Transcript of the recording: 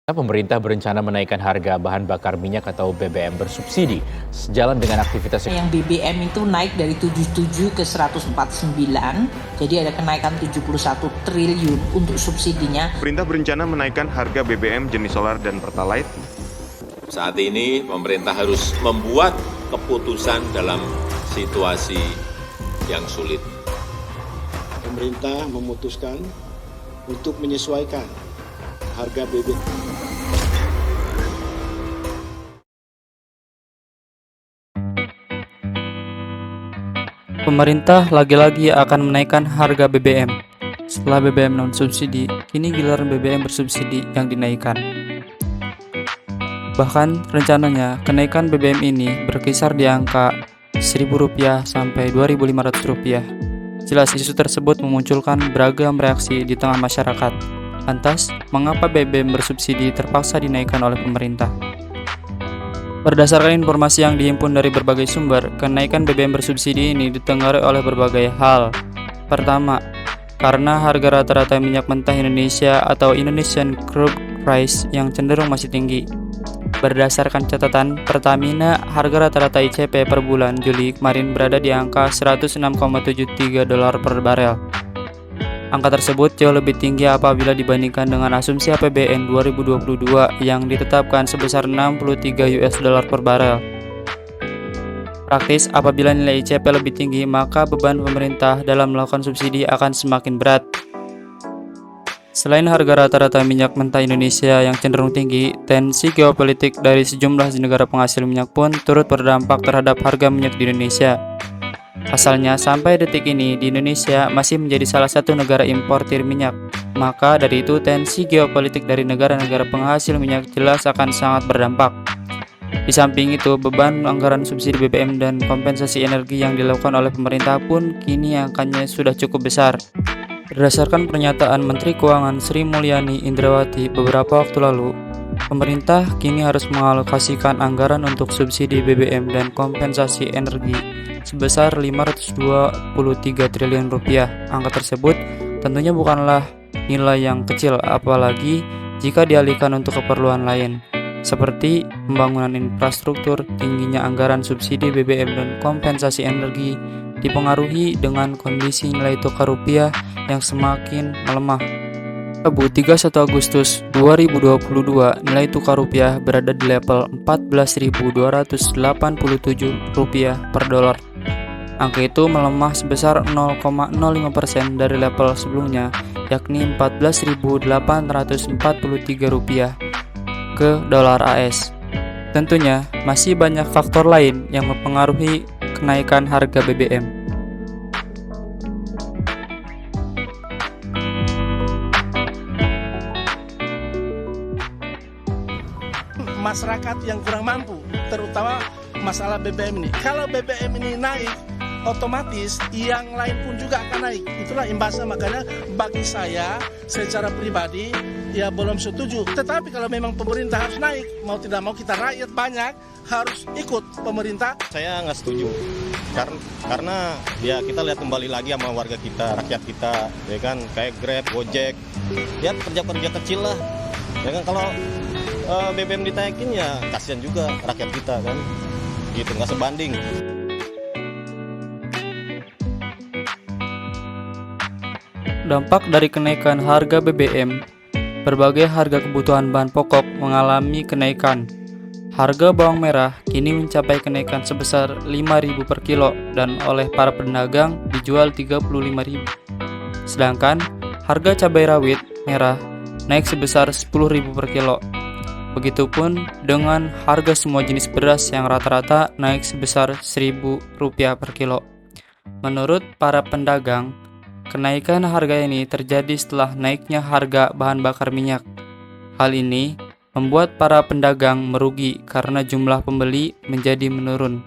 Pemerintah berencana menaikkan harga bahan bakar minyak atau BBM bersubsidi sejalan dengan aktivitas yang BBM itu naik dari 77 ke 149, jadi ada kenaikan 71 triliun untuk subsidinya. Pemerintah berencana menaikkan harga BBM jenis solar dan Pertalite. Saat ini pemerintah harus membuat keputusan dalam situasi yang sulit. Pemerintah memutuskan untuk menyesuaikan harga BBM. Pemerintah lagi-lagi akan menaikkan harga BBM. Setelah BBM non-subsidi, kini giliran BBM bersubsidi yang dinaikkan. Bahkan rencananya kenaikan BBM ini berkisar di angka Rp1.000 sampai Rp2.500. Jelas isu tersebut memunculkan beragam reaksi di tengah masyarakat. Lantas, mengapa BBM bersubsidi terpaksa dinaikkan oleh pemerintah? Berdasarkan informasi yang dihimpun dari berbagai sumber, kenaikan BBM bersubsidi ini ditengarai oleh berbagai hal. Pertama, karena harga rata-rata minyak mentah Indonesia atau Indonesian Crude Price yang cenderung masih tinggi. Berdasarkan catatan Pertamina, harga rata-rata ICP per bulan Juli kemarin berada di angka $106,73 per barel. Angka tersebut jauh lebih tinggi apabila dibandingkan dengan asumsi APBN 2022 yang ditetapkan sebesar $63 per barel. Praktis, apabila nilai ICP lebih tinggi, maka beban pemerintah dalam melakukan subsidi akan semakin berat. Selain harga rata-rata minyak mentah Indonesia yang cenderung tinggi, tensi geopolitik dari sejumlah negara penghasil minyak pun turut berdampak terhadap harga minyak di Indonesia. Asalnya, sampai detik ini di Indonesia masih menjadi salah satu negara importir minyak. Maka dari itu tensi geopolitik dari negara-negara penghasil minyak jelas akan sangat berdampak. Di samping itu, beban anggaran subsidi BBM dan kompensasi energi yang dilakukan oleh pemerintah pun kini angkanya sudah cukup besar. Berdasarkan pernyataan Menteri Keuangan Sri Mulyani Indrawati beberapa waktu lalu, pemerintah kini harus mengalokasikan anggaran untuk subsidi BBM dan kompensasi energi sebesar Rp523 triliun. Angka tersebut tentunya bukanlah nilai yang kecil, apalagi jika dialihkan untuk keperluan lain, seperti pembangunan infrastruktur. Tingginya anggaran subsidi BBM dan kompensasi energi dipengaruhi dengan kondisi nilai tukar rupiah yang semakin melemah. Rabu 31 Agustus 2022, nilai tukar rupiah berada di level Rp14.287 per dolar. Angka itu melemah sebesar 0,05% dari level sebelumnya, yakni Rp14.843 ke dolar AS. Tentunya, masih banyak faktor lain yang mempengaruhi kenaikan harga BBM. Masyarakat yang kurang mampu, terutama masalah BBM ini. Kalau BBM ini naik, otomatis yang lain pun juga akan naik. Itulah imbasnya, makanya bagi saya secara pribadi ya belum setuju. Tetapi kalau memang pemerintah harus naik, mau tidak mau kita rakyat banyak harus ikut pemerintah. Saya nggak setuju, karena ya kita lihat kembali lagi sama warga kita, rakyat kita, ya kan, kayak Grab, Gojek, ya kerja-kerja kecil lah. Ya kan, kalau BBM ditaikin ya kasihan juga rakyat kita kan, gitu, nggak sebanding. Dampak dari kenaikan harga BBM, berbagai harga kebutuhan bahan pokok mengalami kenaikan. Harga bawang merah kini mencapai kenaikan sebesar Rp5.000 per kilo dan oleh para pedagang dijual Rp35.000. Sedangkan harga cabai rawit merah naik sebesar Rp10.000 per kilo. Begitupun dengan harga semua jenis beras yang rata-rata naik sebesar Rp1.000 per kilo. Menurut para pedagang, kenaikan harga ini terjadi setelah naiknya harga bahan bakar minyak. Hal ini membuat para pedagang merugi karena jumlah pembeli menjadi menurun.